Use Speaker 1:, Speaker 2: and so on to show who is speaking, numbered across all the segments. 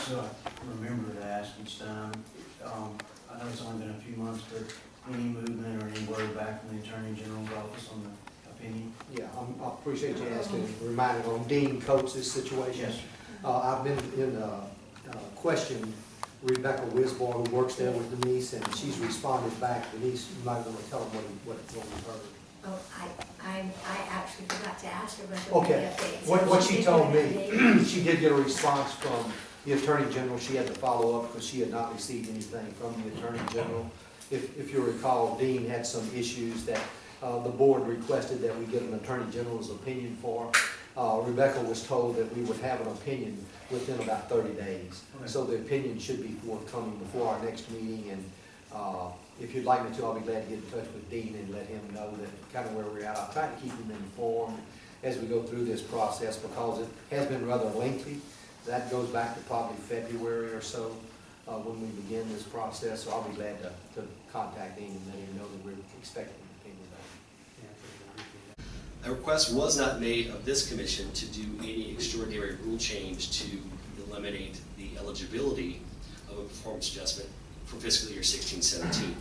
Speaker 1: so I remember to ask each time. I know it's only been a few months, but any movement or any word back from the Attorney General's office on the opinion?
Speaker 2: Yeah, I appreciate you asking, reminding on Dean Coates' situation.
Speaker 1: Yes, sir.
Speaker 2: I've been in question Rebecca Wisbar, who works there with Denise, and she's responded back. Denise, you might want to tell them what you heard.
Speaker 3: Oh, I actually forgot to ask her about the
Speaker 2: Okay,
Speaker 3: updates.
Speaker 2: what she told me,
Speaker 3: Update.
Speaker 2: she did get a response from the Attorney General. She had to follow up because she had not received anything from the Attorney General. If you recall, Dean had some issues that the board requested that we get an Attorney General's opinion for. Rebecca was told that we would have an opinion within about 30 days.
Speaker 1: Okay.
Speaker 2: So the opinion should be forthcoming before our next meeting, and if you'd like me to, I'll be glad to get in touch with Dean and let him know that kind of where we're at. I'll try to keep him informed as we go through this process because it has been rather lengthy. That goes back to probably February or so when we begin this process, so I'll be glad to contact Dean and let him know that we're expecting an opinion back.
Speaker 4: A request was not made of this commission to do any extraordinary rule change to eliminate the eligibility of a performance adjustment for fiscal year 16-17.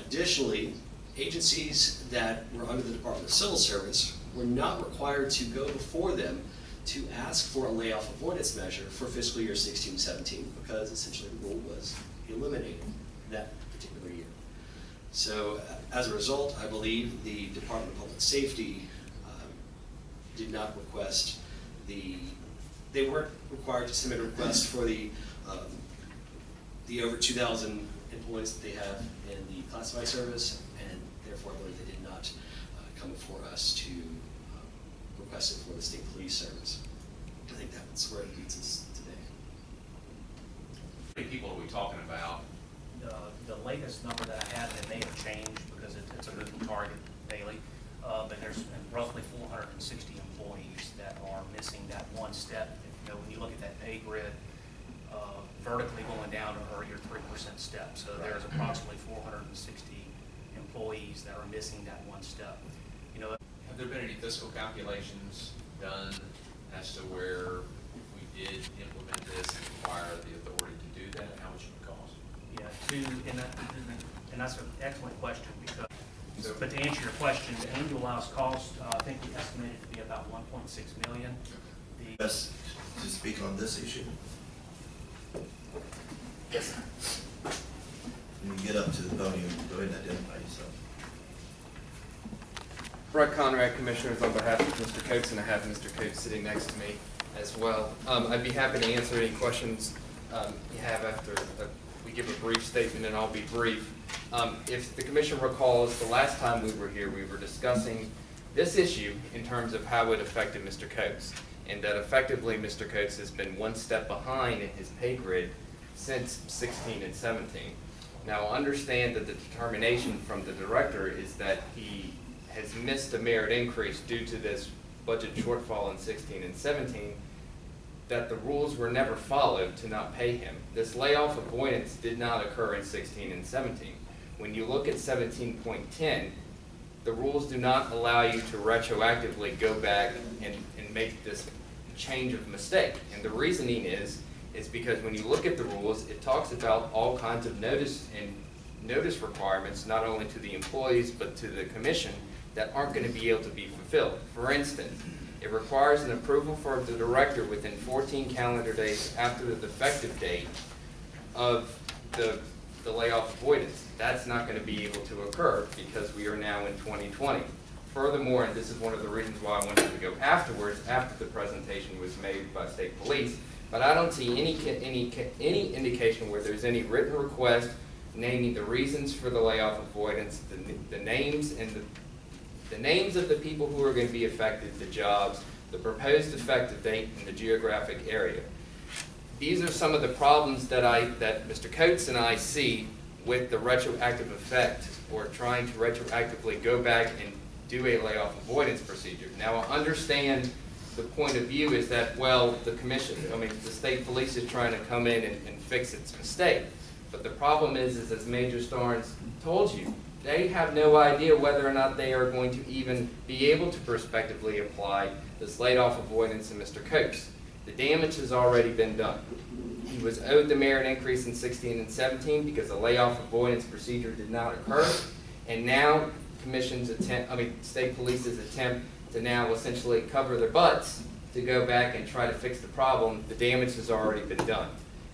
Speaker 4: Additionally, agencies that were under the Department of Civil Service were not required to go before them to ask for a layoff avoidance measure for fiscal year 16-17 because essentially the rule was eliminated that particular year. So as a result, I believe the Department of Public Safety did not request they weren't required to submit a request for the over 2,000 employees that they have in the classified service, and therefore I believe they did not come before us to request it for the state police service. I think that's where it leads us today.
Speaker 5: How many people are we talking about?
Speaker 6: The latest number that I had, it may have changed because it's a moving target daily, but there's roughly 460 employees that are missing that one step. You know, when you look at that pay grid, vertically going down are your 3% step. So there's approximately 460 employees that are missing that one step. You know,
Speaker 5: Have there been any fiscal calculations done as to where if we did implement this and require the authority to do that, how much it would cost?
Speaker 6: yeah, and that's an excellent question because. But to answer your question, the annualized cost, I think we estimated to be about 1.6 million.
Speaker 7: Best to speak on this issue.
Speaker 3: Yes.
Speaker 7: When you get up to the podium, go ahead and identify yourself.
Speaker 8: Brett Conrad, Commissioners, on behalf of Mr. Coates, and I have Mr. Coates sitting next to me as well. I'd be happy to answer any questions you have after we give a brief statement, and I'll be brief. If the Commission recalls, the last time we were here, we were discussing this issue in terms of how it affected Mr. Coates, and that effectively Mr. Coates has been one step behind in his pay grid since 16 and 17. Now, understand that the determination from the Director is that he has missed a merit increase due to this budget shortfall in 16 and 17, that the rules were never followed to not pay him. This layoff avoidance did not occur in 16 and 17. When you look at 17.10, the rules do not allow you to retroactively go back and make this change of mistake. And the reasoning is because when you look at the rules, it talks about all kinds of notice requirements, not only to the employees but to the Commission, that aren't going to be able to be fulfilled. For instance, it requires an approval for the Director within 14 calendar days after the effective date of the layoff avoidance. That's not going to be able to occur because we are now in 2020. Furthermore, and this is one of the reasons why I wanted to go afterwards, after the presentation was made by State Police, but I don't see any indication where there's any written request naming the reasons for the layoff avoidance, the names and the names of the people who are going to be affected, the jobs, the proposed effective date, and the geographic area. These are some of the problems that Mr. Coates and I see with the retroactive effect, or trying to retroactively go back and do a layoff avoidance procedure. Now, I understand the point of view is that, well, the State Police is trying to come in and fix its mistake. But the problem is as Major Starnes told you, they have no idea whether or not they are going to even be able to prospectively apply this layoff avoidance in Mr. Coates. The damage has already been done. he was owed the merit increase in 16 and 17 because the layoff avoidance procedure did not occur. And now state police's attempt to now essentially cover their butts to go back and try to fix the problem, the damage has already been done.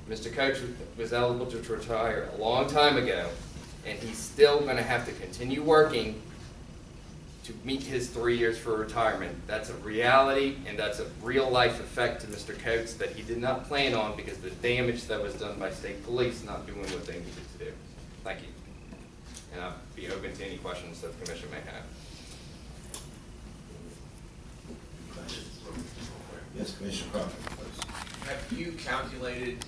Speaker 8: Mr. Coach was eligible to retire a long time ago, and he's still going to have to continue working to meet his 3 years for retirement. That's a reality, and that's a real-life effect to Mr. Coates that he did not plan on because of the damage that was done by state police not doing what they needed to do. Thank you. And I'll be open to any questions that the commission may have.
Speaker 7: Yes, Commissioner Crawford, please.
Speaker 5: Have you calculated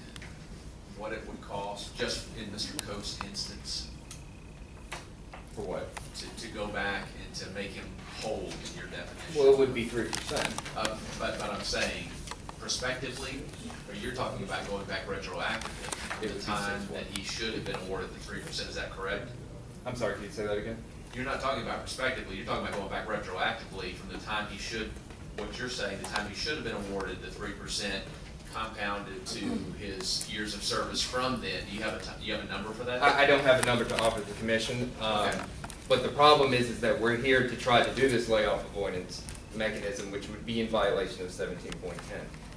Speaker 5: what it would cost, just in Mr. Coates' instance,
Speaker 8: For what?
Speaker 5: to go back and to make him whole in your definition?
Speaker 8: Well, it would be 3%.
Speaker 5: But I'm saying, prospectively, or you're talking about going back retroactively,
Speaker 8: It
Speaker 5: the
Speaker 8: would be
Speaker 5: time
Speaker 8: 6.1.
Speaker 5: that he should have been awarded the 3%, is that correct?
Speaker 8: I'm sorry, can you say that again?
Speaker 5: You're not talking about prospectively, you're talking about going back retroactively from the time he should, what you're saying, the time he should have been awarded the 3% compounded to his years of service from then. Do you have a number for that?
Speaker 8: I don't have a number to offer the commission.
Speaker 5: Okay.
Speaker 8: But the problem is that we're here to try to do this layoff avoidance mechanism, which would be in violation of 17.10.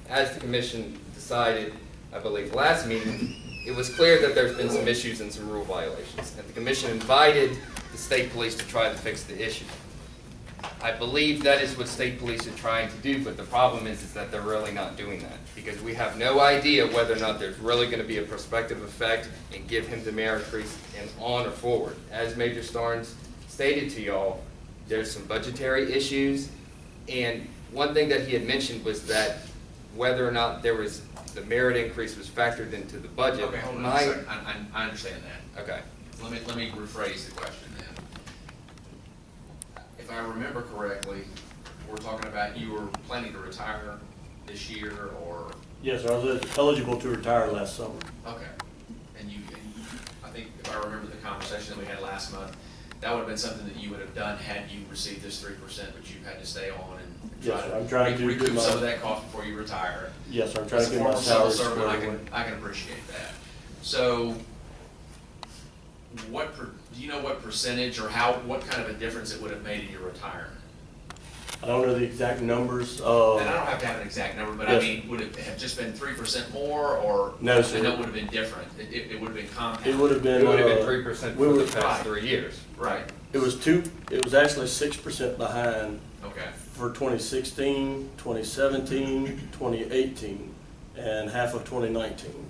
Speaker 8: As the commission decided, I believe, last meeting, it was clear that there's been some issues and some rule violations. And the commission invited the state police to try to fix the issue. I believe that is what state police are trying to do, but the problem is that they're really not doing that. Because we have no idea whether or not there's really going to be a prospective effect and give him the merit increase and on or forward. As Major Starnes stated to y'all, there's some budgetary issues. And one thing that he had mentioned was that whether or not there was, the merit increase was factored into the budget.
Speaker 5: Okay, hold on a second. I understand that.
Speaker 8: Okay.
Speaker 5: Let me rephrase the question then. If I remember correctly, we're talking about you were planning to retire this year, or?
Speaker 9: Yes, I was eligible to retire last summer.
Speaker 5: Okay. And I think if I remember the conversation that we had last month, that would have been something that you would have done had you received this 3%, but you've had to stay on and
Speaker 9: Yes, sir. I'm trying to
Speaker 5: recoup
Speaker 9: do
Speaker 5: some of
Speaker 9: my,
Speaker 5: that cost before you retire.
Speaker 9: yes, sir. I'm trying
Speaker 5: As
Speaker 9: to
Speaker 5: a
Speaker 9: get my
Speaker 5: former civil
Speaker 9: salary
Speaker 5: servant,
Speaker 9: squared away.
Speaker 5: I can appreciate that. So, do you know what percentage or what kind of a difference it would have made in your retirement?
Speaker 9: I don't know the exact numbers.
Speaker 5: And I don't have to have an exact number, but I
Speaker 9: Yes.
Speaker 5: mean, would it have just been 3% more, or?
Speaker 9: No, sir.
Speaker 5: I know it would have been different. It would have been compounded.
Speaker 9: It would have been,
Speaker 8: It would have been 3%
Speaker 9: we
Speaker 8: for
Speaker 9: were-
Speaker 8: the past 3 years.
Speaker 5: Right,
Speaker 9: it was actually 6% behind
Speaker 5: okay.
Speaker 9: for 2016, 2017, 2018, and half of 2019.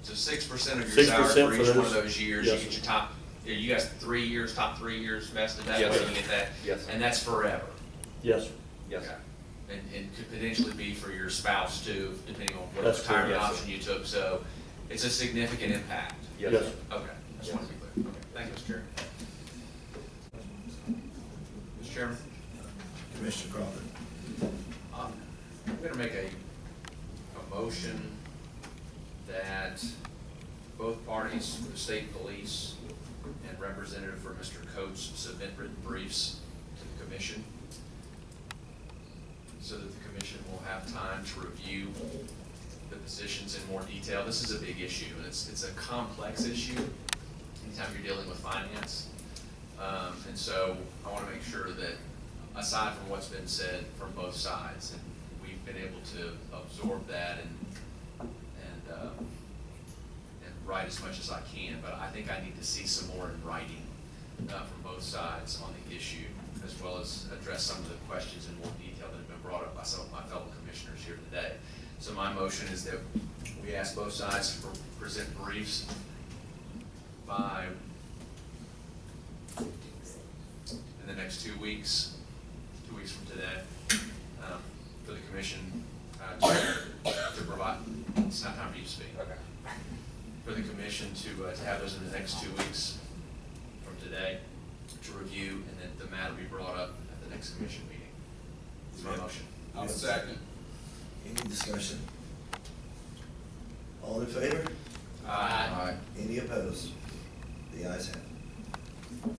Speaker 5: So 6% of your
Speaker 9: 6%
Speaker 5: salary for
Speaker 9: for
Speaker 5: each one of
Speaker 9: those-
Speaker 5: those years,
Speaker 9: yes,
Speaker 5: you get
Speaker 9: sir.
Speaker 5: your top, you guys 3 years, top 3 years vested, that
Speaker 8: Yes,
Speaker 5: way
Speaker 8: sir.
Speaker 5: you get that?
Speaker 8: Yes, sir.
Speaker 5: And that's forever?
Speaker 9: Yes, sir.
Speaker 8: Yes.
Speaker 5: Okay. And could potentially be for your spouse too, depending on what
Speaker 9: That's correct,
Speaker 5: retirement
Speaker 8: yes, sir.
Speaker 5: option you took, so it's a significant impact.
Speaker 8: Yes,
Speaker 9: Yes.
Speaker 8: sir.
Speaker 5: Okay, I just want to be clear. Okay, thank you, Mr. Chairman. Mr. Chairman,
Speaker 7: Commissioner Crawford.
Speaker 5: I'm going to make a motion that both parties, the state police and representative for Mr. Coates, submit written briefs to the commission so that the commission will have time to review the positions in more detail. This is a big issue, and it's a complex issue anytime you're dealing with finance. And so I want to make sure that, aside from what's been said from both sides, and we've been able to absorb that and write as much as I can, but I think I need to see some more in writing from both sides on the issue, as well as address some of the questions in more detail that have been brought up by some of my fellow commissioners here today. So my motion is that we ask both sides to present briefs by in the next 2 weeks, 2 weeks from today, for the commission to provide. It's not time for you to speak.
Speaker 8: Okay.
Speaker 5: For the commission to have those in the next 2 weeks from today to review, and then the matter be brought up at the next commission meeting. That's my motion.
Speaker 7: I'll second. Any discussion? All in favor?